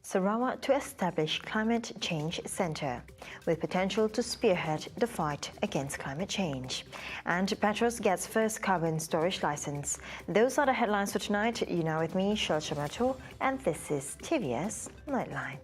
Sarawak to establish Climate Change Centre, with potential to spearhead the fight against climate change. And Petros gets first carbon storage licence. Those are the headlines for tonight. You're now with me, Shel Shamato, and this is TVS Nightline.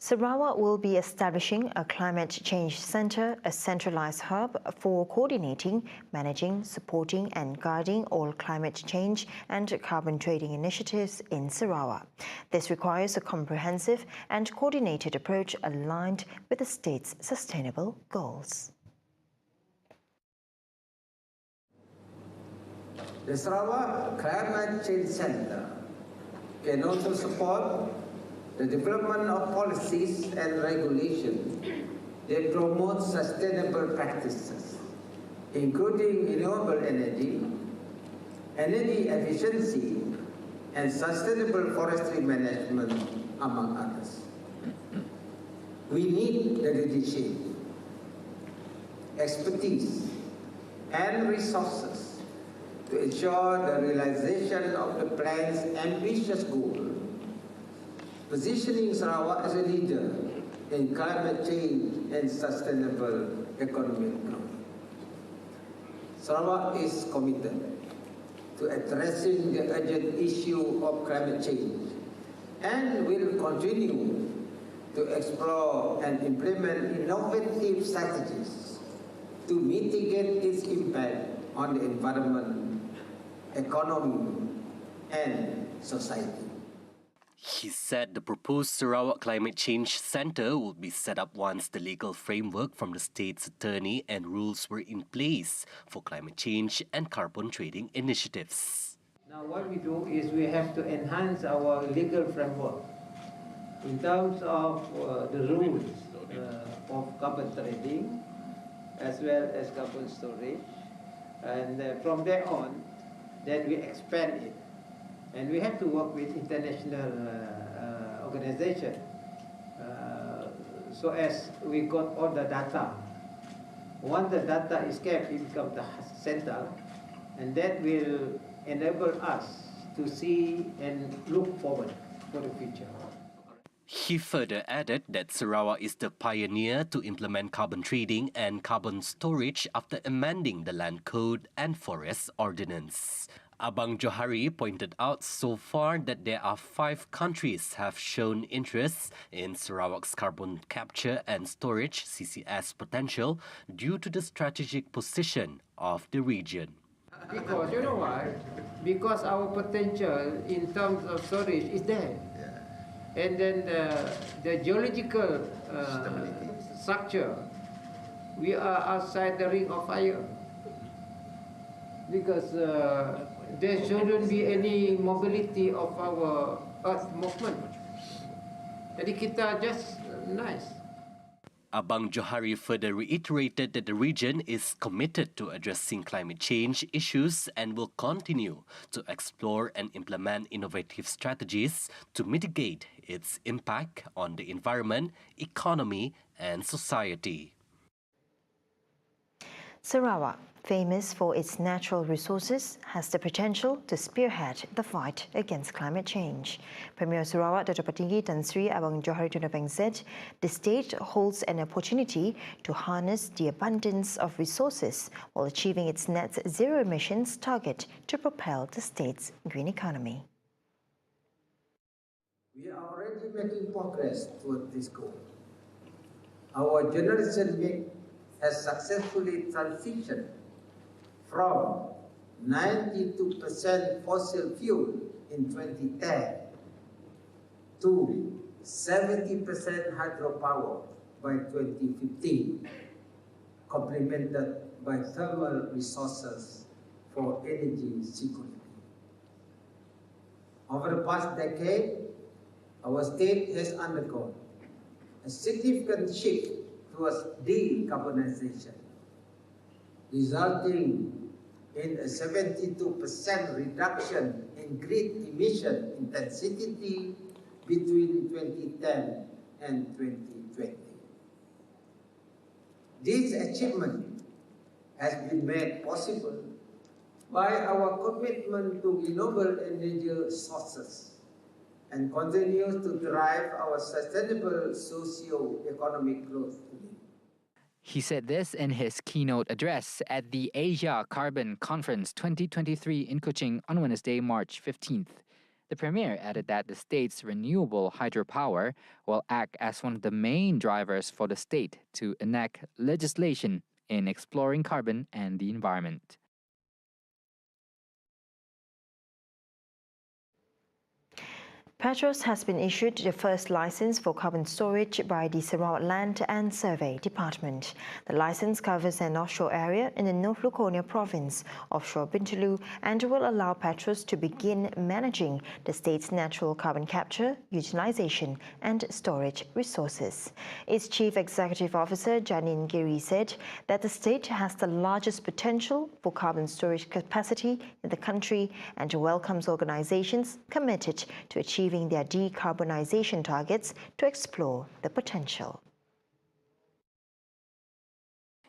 Sarawak will be establishing a climate change centre, a centralised hub for coordinating, managing, supporting and guiding all climate change and carbon trading initiatives in Sarawak. This requires a comprehensive and coordinated approach aligned with the state's sustainable goals. The Sarawak Climate Change Centre can also support the development of policies and regulations that promote sustainable practices, including renewable energy, energy efficiency, and sustainable forestry management, among others. We need the leadership, expertise, and resources to ensure the realization of the plan's ambitious goal, positioning Sarawak as a leader in climate change and sustainable economic growth. Sarawak is committed to addressing the urgent issue of climate change and will continue to explore and implement innovative strategies to mitigate its impact on the environment, economy, and society. He said the proposed Sarawak Climate Change Centre will be set up once the legal framework from the state's attorney and rules were in place for climate change and carbon trading initiatives. Now what we do is we have to enhance our legal framework in terms of the rules of carbon trading as well as carbon storage, and from there on then we expand it. And we have to work with international organizations so as we got all the data. Once the data is kept, it becomes the center, and that will enable us to see and look forward for the future. He further added that Sarawak is the pioneer to implement carbon trading and carbon storage after amending the Land Code and Forest Ordinance. Abang Johari pointed out so far that there are 5 countries have shown interest in Sarawak's carbon capture and storage CCS potential due to the strategic position of the region. Because, you know why? Because our potential in terms of storage is there. And then the geological structure, we are outside the ring of fire. Because there shouldn't be any mobility of our earth movement. Jadi kita just nice. Abang Johari further reiterated that the region is committed to addressing climate change issues and will continue to explore and implement innovative strategies to mitigate its impact on the environment, economy, and society. Sarawak, famous for its natural resources, has the potential to spearhead the fight against climate change. Premier Sarawak Dato' Petinggi Tan Sri Abang Johari Tunapeng said the state holds an opportunity to harness the abundance of resources while achieving its net zero emissions target to propel the state's green economy. We are already making progress toward this goal. Our generation has successfully transitioned from 92% fossil fuel in 2010 to 70% hydropower by 2015, complemented by thermal resources for energy security. Over the past decade, our state has undergone a significant shift towards decarbonization, resulting in a 72% reduction in grid emission intensity between 2010 and 2020. This achievement has been made possible by our commitment to renewable energy sources and continues to drive our sustainable socio-economic growth. He said this in his keynote address at the Asia Carbon Conference 2023 in Kuching on Wednesday, March 15th. The Premier added that the state's renewable hydropower will act as one of the main drivers for the state to enact legislation in exploring carbon and the environment. Petros has been issued the first license for carbon storage by the Sarawak Land and Survey Department. The license covers an offshore area in the North Luconia province, offshore Bintulu, and will allow Petros to begin managing the state's natural carbon capture, utilisation and storage resources. Its Chief Executive Officer, Janine Giri, said that the state has the largest potential for carbon storage capacity in the country and welcomes organisations committed to achieving their decarbonisation targets to explore the potential.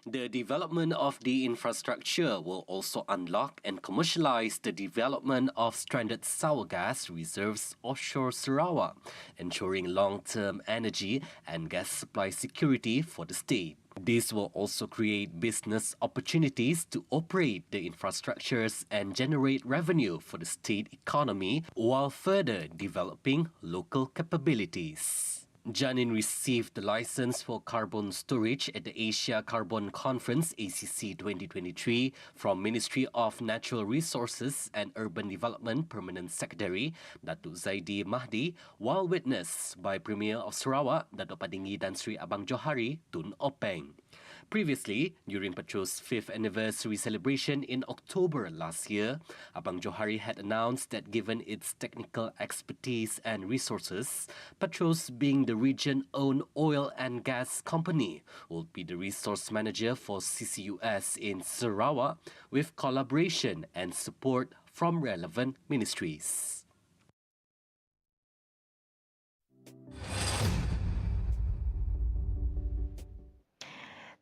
The development of the infrastructure will also unlock and commercialize the development of stranded sour gas reserves offshore Sarawak, ensuring long-term energy and gas supply security for the state. This will also create business opportunities to operate the infrastructures and generate revenue for the state economy while further developing local capabilities. Janin received the license for carbon storage at the Asia Carbon Conference ACC 2023 from Ministry of Natural Resources and Urban Development Permanent Secretary Datuk Zaidi Mahdi, while witnessed by Premier of Sarawak Datuk Patinggi Tan Sri Abang Johari Tun Openg. Previously, during Petros' 5th anniversary celebration in October last year, Abang Johari had announced that given its technical expertise and resources, Petros, being the region-owned oil and gas company, will be the resource manager for CCUS in Sarawak with collaboration and support from relevant ministries.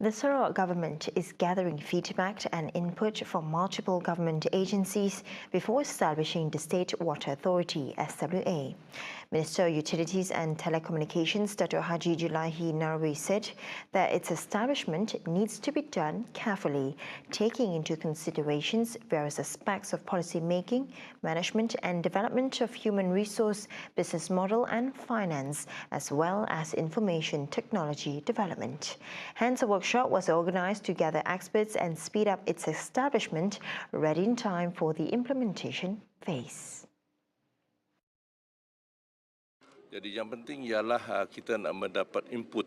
The Sarawak government is gathering feedback and input from multiple government agencies before establishing the State Water Authority (SWA). Minister of Utilities and Telecommunications Dato' Haji Julahi Narwi said that its establishment needs to be done carefully, taking into considerations various aspects of policy making, management and development of human resource, business model and finance, as well as information technology development. Hence, a workshop was organised to gather experts and speed up its establishment, ready in time for the implementation phase. Jadi yang penting ialah kita nak mendapat input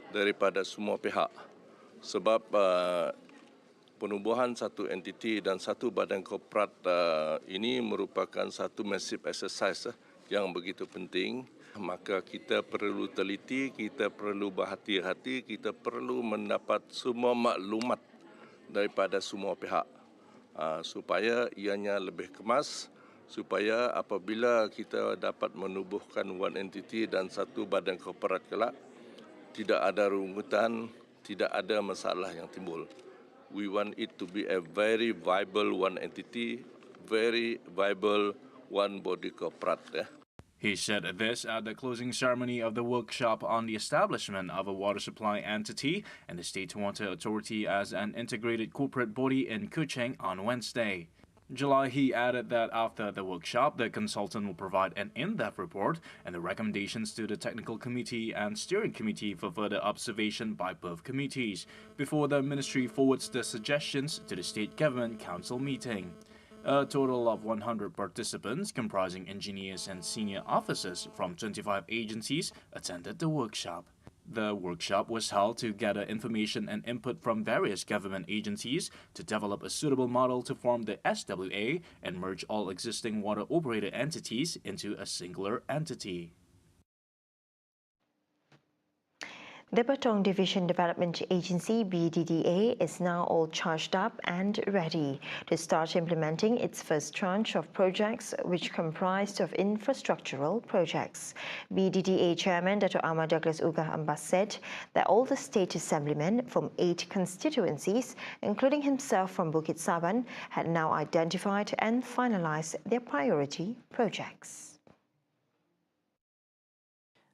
daripada semua pihak. Sebab penubuhan satu entiti dan satu badan korporat ini merupakan satu massive exercise yang begitu penting. Maka kita perlu teliti, kita perlu berhati-hati, kita perlu mendapat semua maklumat daripada semua pihak supaya ianya lebih kemas, supaya apabila kita dapat menubuhkan one entity dan satu badan korporat kelak, tidak ada rungutan, tidak ada masalah yang timbul. We want it to be a very viable one entity, very viable one body corporate. He said this at the closing ceremony of the workshop on the establishment of a water supply entity and the State Water Authority as an integrated corporate body in Kuching on Wednesday. July, he added that after the workshop, the consultant will provide an in-depth report and the recommendations to the technical committee and steering committee for further observation by both committees before the ministry forwards the suggestions to the State Government Council meeting. A total of 100 participants, comprising engineers and senior officers from 25 agencies, attended the workshop. The workshop was held to gather information and input from various government agencies to develop a suitable model to form the SWA and merge all existing water operator entities into a singular entity. The Betong Division Development Agency (BDDA) is now all charged up and ready to start implementing its first tranche of projects, which comprised of infrastructural projects. BDDA Chairman Dr. Ahmad Douglas Ugah Ambas said that all the state assemblymen from 8 constituencies, including himself from Bukit Saban, had now identified and finalized their priority projects.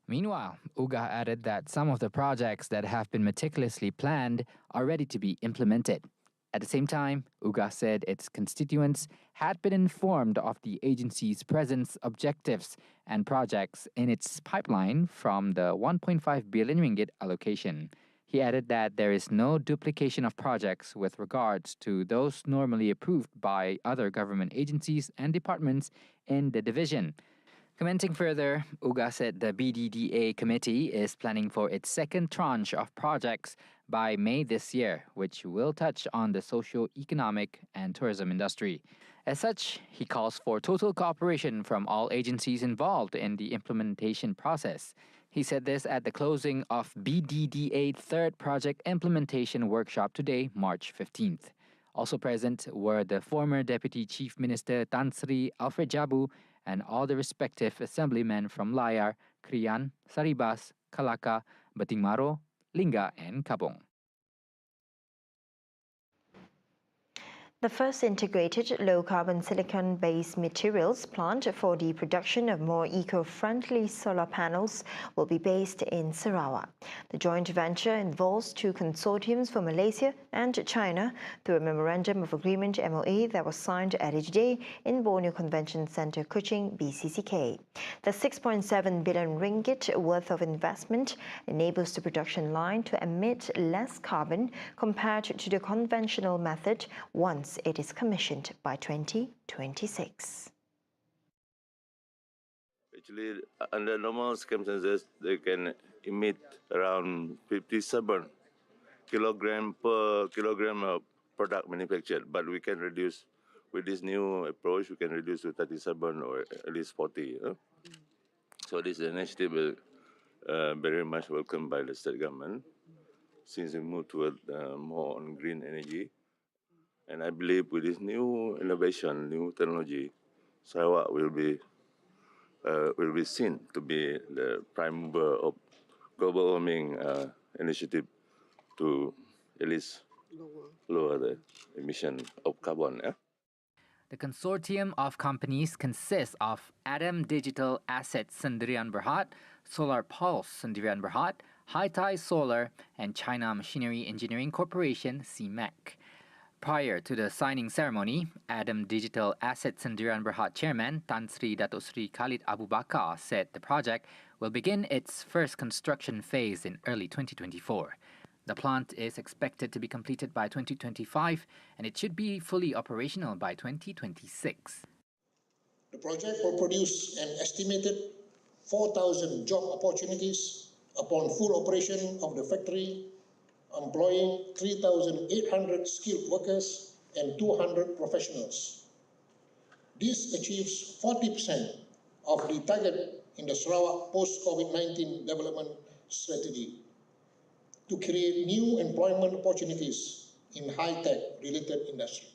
Meanwhile, Ugah added that some of the projects that have been meticulously planned are ready to be implemented. At the same time, Ugah said its constituents had been informed of the agency's present objectives and projects in its pipeline from the 1.5 billion ringgit allocation. He added that there is no duplication of projects with regards to those normally approved by other government agencies and departments in the division. Commenting further, Ugah said the BDDA committee is planning for its second tranche of projects by May this year, which will touch on the socio-economic and tourism industry. As such, he calls for total cooperation from all agencies involved in the implementation process. He said this at the closing of BDDA third project implementation workshop today, March 15th. Also present were the former Deputy Chief Minister Tan Sri Alfred Jabu and all the respective assemblymen from Layar, Krian, Saribas, Kalaka, Batingmaro, Lingga and Kabong. The first integrated low-carbon silicon-based materials plant for the production of more eco-friendly solar panels will be based in Sarawak. The joint venture involves 2 consortiums from Malaysia and China through a Memorandum of Agreement (MOA) that was signed earlier today in Borneo Convention Centre, Kuching, BCCK. The 6.7 billion ringgit worth of investment enables the production line to emit less carbon compared to the conventional method once it is commissioned by 2026. Actually, under normal circumstances, they can emit around 57 kilogram per kilogram of product manufactured, but we can reduce with this new approach. We can reduce to 37 or at least 40. So this initiative is very much welcomed by the state government, since we move toward more on green energy. And I believe with this new innovation, new technology, Sarawak will be seen to be the prime mover of global warming initiative to at least lower the emission of carbon. The consortium of companies consists of Adam Digital Assets Sendirian Berhad, Solar Pulse Sendirian Berhad, Haitai Solar, and China Machinery Engineering Corporation (CMEC). Prior to the signing ceremony, Adam Digital Assets Sendirian Berhad Chairman Tan Sri Datuk Sri Khalid Abu Bakar said the project will begin its first construction phase in early 2024. The plant is expected to be completed by 2025 and it should be fully operational by 2026. The project will produce an estimated 4,000 job opportunities upon full operation of the factory, employing 3,800 skilled workers and 200 professionals. This achieves 40% of the target in the Sarawak post-COVID-19 development strategy to create new employment opportunities in high-tech related industry.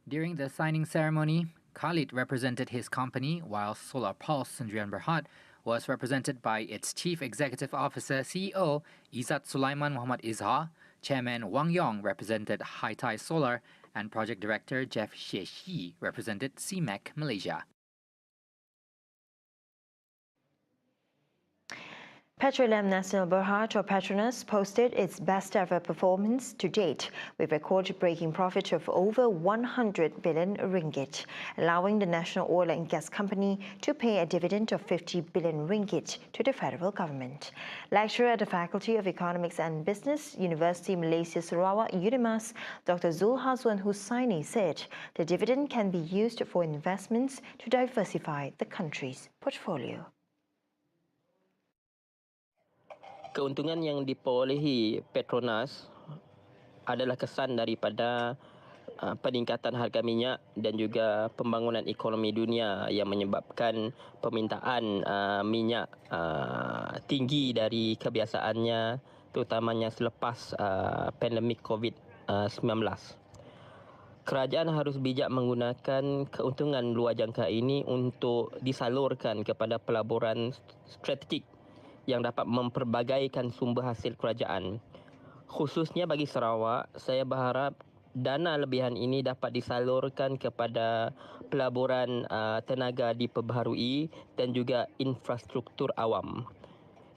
During the signing ceremony, Khalid represented his company, while Solar Pulse Sendirian Berhad was represented by its Chief Executive Officer CEO Izzat Sulaiman Muhammad Izhar, Chairman Wang Yong represented Haitai Solar, and Project Director Jeff Sheshi represented CMEC Malaysia. Petroleum Nasional Berhad, or Petronas, posted its best ever performance to date with record-breaking profit of over 100 billion ringgit, allowing the National Oil and Gas Company to pay a dividend of 50 billion ringgit to the federal government. Lecturer at the Faculty of Economics and Business, University Malaysia Sarawak, UNIMAS, Dr. Zul Hazwan Hussaini said the dividend can be used for investments to diversify the country's portfolio. Keuntungan yang diperolehi Petronas adalah kesan daripada peningkatan harga minyak dan juga pembangunan ekonomi dunia yang menyebabkan permintaan minyak tinggi dari kebiasaannya, terutamanya selepas pandemik COVID-19. Kerajaan harus bijak menggunakan keuntungan luar jangka ini untuk disalurkan kepada pelaburan strategik yang dapat memperbagaikan sumber hasil kerajaan. Khususnya bagi Sarawak, saya berharap dana lebihan ini dapat disalurkan kepada pelaburan tenaga diperbaharui dan juga infrastruktur awam.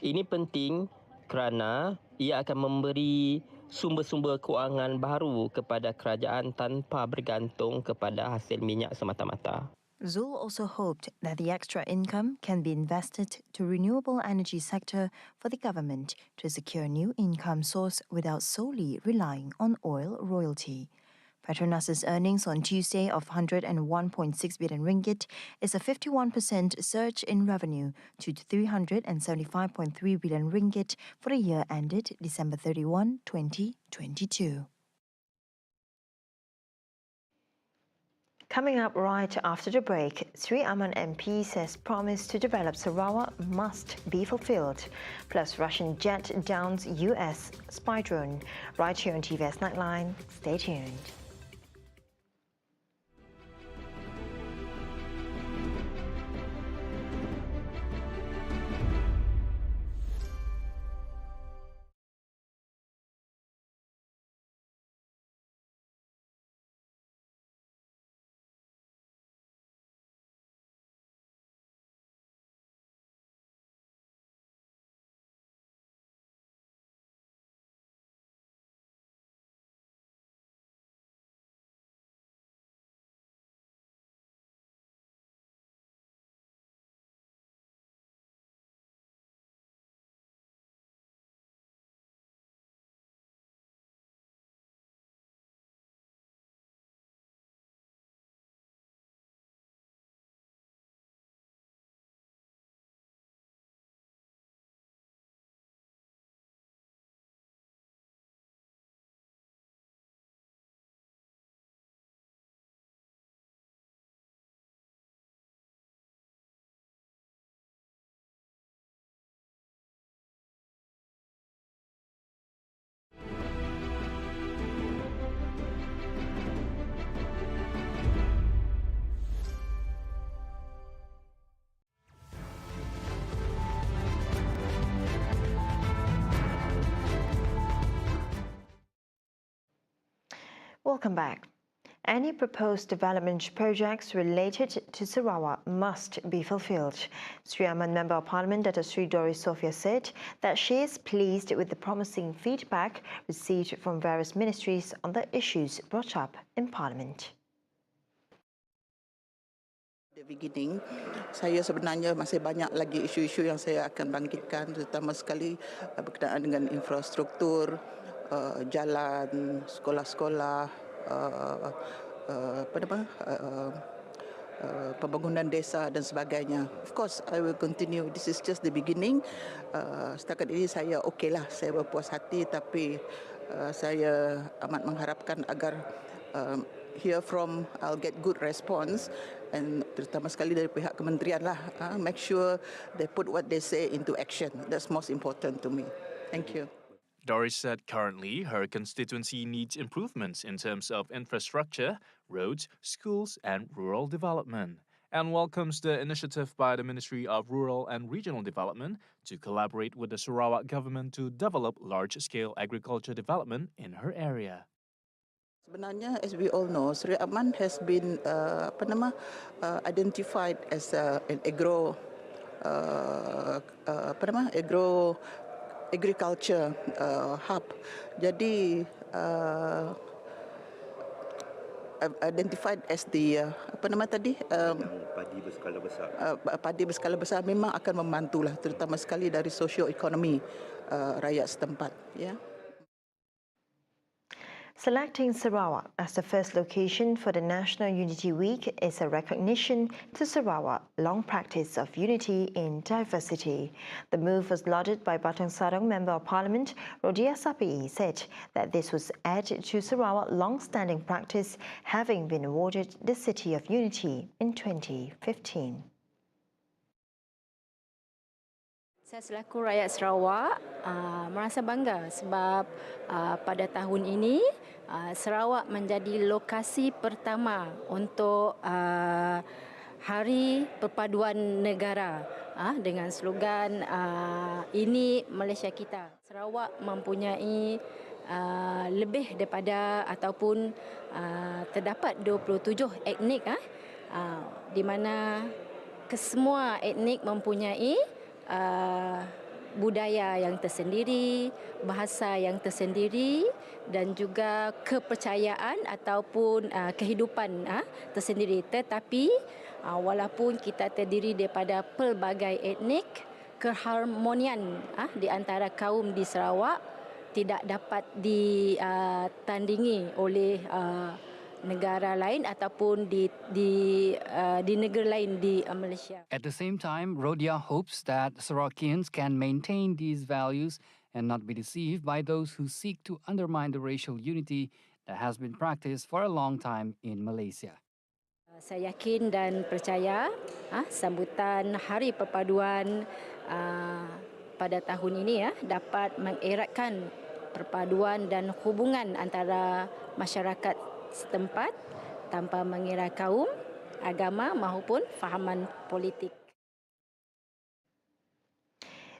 Ini penting kerana ia akan memberi sumber-sumber kewangan baru kepada kerajaan tanpa bergantung kepada hasil minyak semata-mata. Zul also hoped that the extra income can be invested to renewable energy sector for the government to secure new income source without solely relying on oil royalty. Petronas's earnings on Tuesday of 101.6 billion ringgit is a 51% surge in revenue to 375.3 billion ringgit for the year ended December 31, 2022. Coming up right after the break, Sri Aman MP says promise to develop Sarawak must be fulfilled. Plus Russian jet downs US spy drone. Right here on Tvs Nightline. Stay tuned. Welcome back. Any proposed development projects related to Sarawak must be fulfilled. Sri Aman Member of Parliament Dr. Sri Doris Sophia said that she is pleased with the promising feedback received from various ministries on the issues brought up in Parliament. The beginning, saya sebenarnya masih banyak lagi isu-isu yang saya akan bangkitkan, terutama sekali berkenaan dengan infrastruktur, jalan, sekolah-sekolah, pembangunan desa dan sebagainya. Of course, I will continue. This is just the beginning. Setakat ini saya okeylah, saya berpuas hati, tapi saya amat mengharapkan agar hear from, I'll get good response, and terutama sekali dari pihak kementerian lah. Make sure they put what they say into action. That's most important to me. Thank you. Doris said currently her constituency needs improvements in terms of infrastructure, roads, schools and rural development, and welcomes the initiative by the Ministry of Rural and Regional Development to collaborate with the Sarawak government to develop large-scale agriculture development in her area. Sebenarnya, as we all know, Sri Aman has been identified as an agriculture hub. Jadi identified as the padi berskala besar memang akan membantulah, terutama sekali dari socio-ekonomi rakyat setempat. Ya. Selecting Sarawak as the first location for the National Unity Week is a recognition to Sarawak's long practice of unity in diversity. The move was lauded by Batang Sarong Member of Parliament, Rodia Sapi, said that this was added to Sarawak's long-standing practice, having been awarded the City of Unity in 2015. Saya selaku rakyat Sarawak merasa bangga sebab pada tahun ini Sarawak menjadi lokasi pertama untuk Hari Perpaduan Negara dengan slogan ini Malaysia kita. Sarawak mempunyai lebih daripada ataupun terdapat 27 etnik di mana kesemua etnik mempunyai budaya yang tersendiri, bahasa yang tersendiri dan juga kepercayaan ataupun kehidupan tersendiri. Tetapi walaupun kita terdiri daripada pelbagai etnik, keharmonian di antara kaum di Sarawak tidak dapat ditandingi oleh negara lain ataupun di negara lain di Malaysia. At the same time, Rodia hopes that Sarawakians can maintain these values and not be deceived by those who seek to undermine the racial unity that has been practiced for a long time in Malaysia. Saya yakin dan percaya sambutan Hari Perpaduan pada tahun ini dapat mengeratkan perpaduan dan hubungan antara masyarakat setempat tanpa mengira kaum, agama maupun fahaman politik.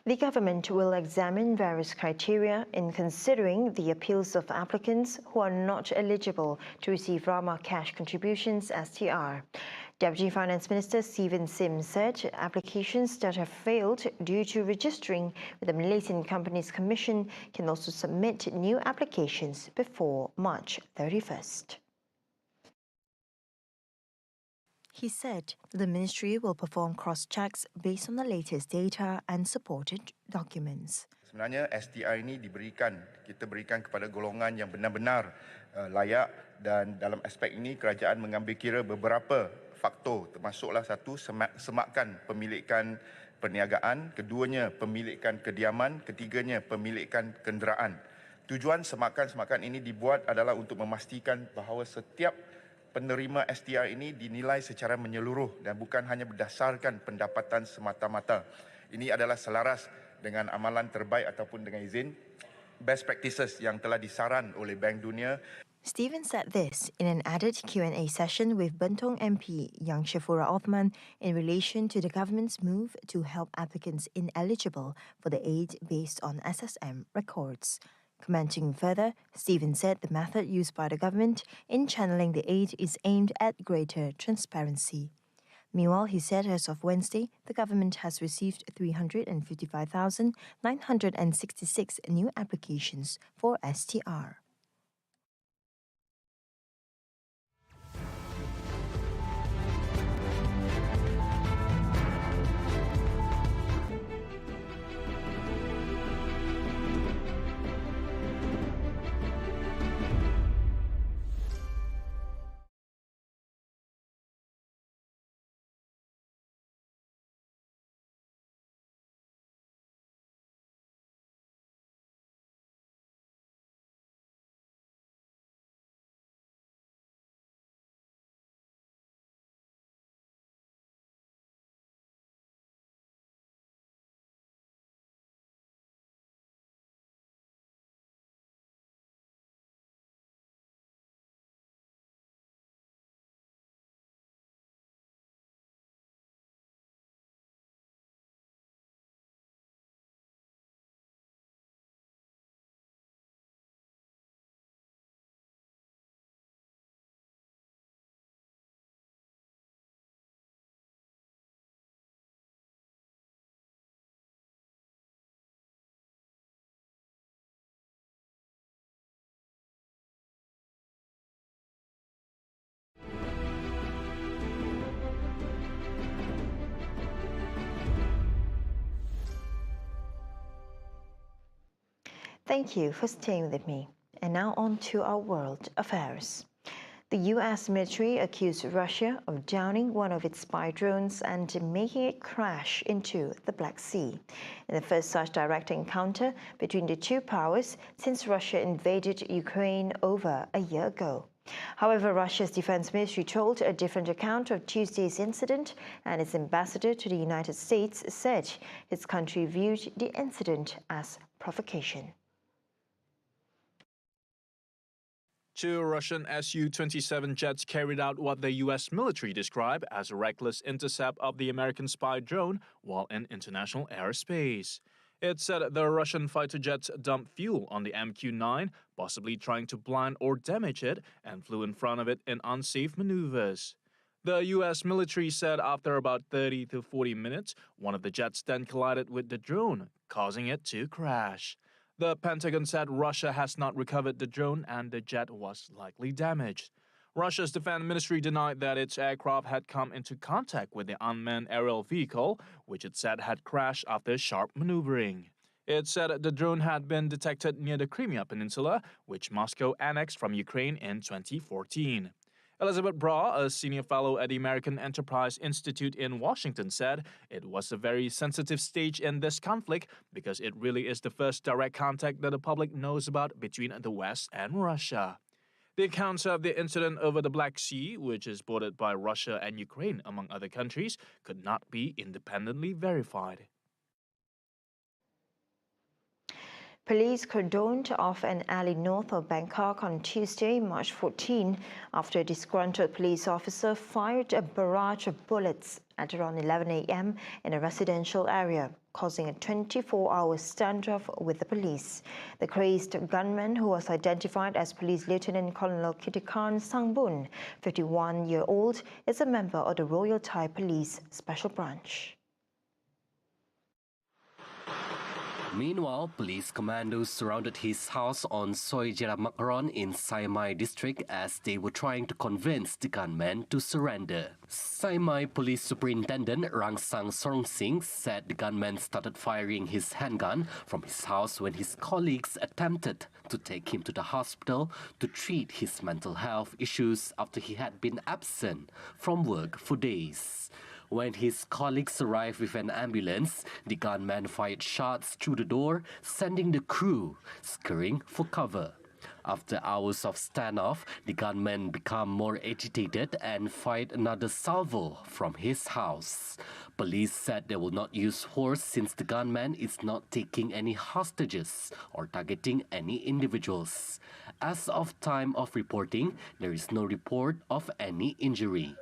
The government will examine various criteria in considering the appeals of applicants who are not eligible to receive Rama cash contributions STR. Deputy Finance Minister Stephen Sim said applications that have failed due to registering with the Malaysian Companies Commission can also submit new applications before March 31st. He said the ministry will perform cross-checks based on the latest data and supported documents. Sebenarnya STR ini kita berikan kepada golongan yang benar-benar layak, dan dalam aspek ini kerajaan mengambil kira beberapa faktor, termasuklah satu, semakan pemilikan perniagaan, keduanya pemilikan kediaman, ketiganya pemilikan kenderaan. Tujuan semakan ini dibuat adalah untuk memastikan bahawa setiap penerima STR ini dinilai secara menyeluruh dan bukan hanya berdasarkan pendapatan semata-mata. Ini adalah selaras dengan amalan terbaik ataupun dengan izin best practices yang telah disaran oleh Bank Dunia. Stephen said this in an added Q&A session with Bentong MP Yang Shafura Othman in relation to the government's move to help applicants ineligible for the aid based on SSM records. Commenting further, Stephen said the method used by the government in channeling the aid is aimed at greater transparency. Meanwhile, he said as of Wednesday, the government has received 355,966 new applications for STR. Thank you for staying with me. And now on to our world affairs. The US military accused Russia of downing one of its spy drones and making it crash into the Black Sea, in the first such direct encounter between the two powers since Russia invaded Ukraine over a year ago. However, Russia's defense ministry told a different account of Tuesday's incident, and its ambassador to the United States said its country viewed the incident as provocation. Two Russian Su-27 jets carried out what the U.S. military described as a reckless intercept of the American spy drone while in international airspace. It said the Russian fighter jets dumped fuel on the MQ-9, possibly trying to blind or damage it, and flew in front of it in unsafe maneuvers. The U.S. military said after about 30 to 40 minutes, one of the jets then collided with the drone, causing it to crash. The Pentagon said Russia has not recovered the drone and the jet was likely damaged. Russia's defense ministry denied that its aircraft had come into contact with the unmanned aerial vehicle, which it said had crashed after sharp maneuvering. It said the drone had been detected near the Crimea Peninsula, which Moscow annexed from Ukraine in 2014. Elizabeth Braw, a senior fellow at the American Enterprise Institute in Washington, said it was a very sensitive stage in this conflict because it really is the first direct contact that the public knows about between the West and Russia. The accounts of the incident over the Black Sea, which is bordered by Russia and Ukraine, among other countries, could not be independently verified. Police cordoned off an alley north of Bangkok on Tuesday, March 14, after a disgruntled police officer fired a barrage of bullets at around 11 a.m. in a residential area, causing a 24-hour standoff with the police. The crazed gunman, who was identified as Police Lieutenant Colonel Kitikan Sangbun, 51-year-old, is a member of the Royal Thai Police Special Branch. Meanwhile, police commandos surrounded his house on Soi Jeramakaron in Sai district as they were trying to convince the gunman to surrender. Sai Police Superintendent Rangsang Sorngsing said the gunman started firing his handgun from his house when his colleagues attempted to take him to the hospital to treat his mental health issues after he had been absent from work for days. When his colleagues arrived with an ambulance, the gunman fired shots through the door, sending the crew scurrying for cover. After hours of standoff, the gunman became more agitated and fired another salvo from his house. Police said they will not use force since the gunman is not taking any hostages or targeting any individuals. As of time of reporting, there is no report of any injury.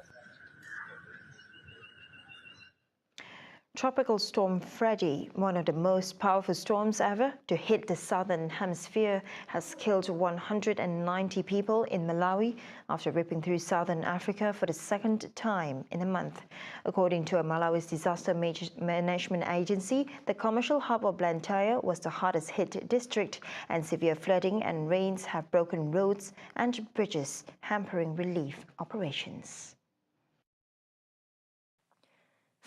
Tropical storm Fredddy, one of the most powerful storms ever to hit the southern hemisphere, has killed 190 people in Malawi after ripping through southern Africa for the second time in a month. According to Malawi's disaster management agency, the commercial hub of Blantyre was the hardest hit district, and severe flooding and rains have broken roads and bridges, hampering relief operations.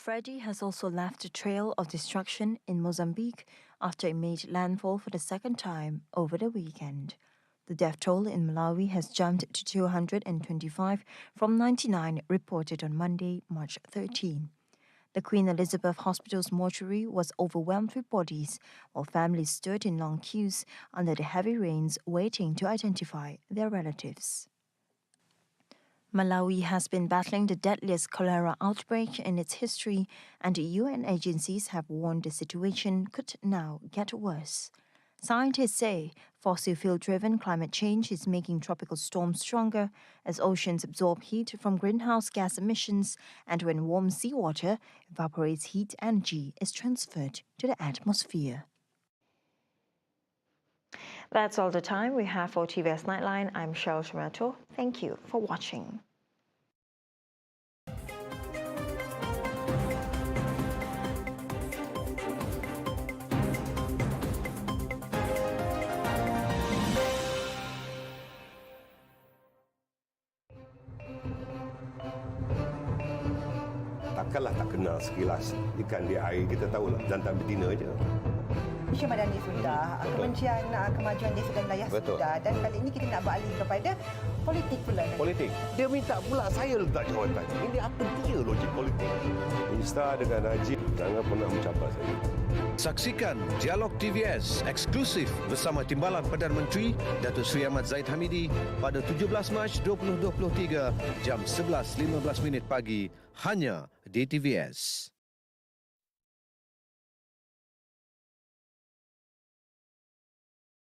Freddie has also left a trail of destruction in Mozambique after it made landfall for the second time over the weekend. The death toll in Malawi has jumped to 225 from 99 reported on Monday, March 13. The Queen Elizabeth Hospital's mortuary was overwhelmed with bodies, while families stood in long queues under the heavy rains waiting to identify their relatives. Malawi has been battling the deadliest cholera outbreak in its history, and the UN agencies have warned the situation could now get worse. Scientists say fossil fuel-driven climate change is making tropical storms stronger as oceans absorb heat from greenhouse gas emissions, and when warm seawater evaporates, heat energy is transferred to the atmosphere. That's all the time we have for Tvs Nightline. I'm Cheryl Shamato. Thank you for watching. Takkanlah tak kenal sekilas ikan di air, kita tahulah jantan betina je. Isu Madani sudah, Kementerian Kemajuan Desa dan Wilayah sudah, dan kali ini kita nak beralih kepada politik pula. Politik. Dia minta pula saya letak jawatan. Ini apa dia logik politik? Insta dengan Najib Jangan pernah mencabar saya. Saksikan Dialog TVS eksklusif bersama Timbalan Perdana Menteri Datuk Seri Ahmad Zahid Hamidi pada 17 Mac 2023 jam 11.15 pagi hanya di TVS.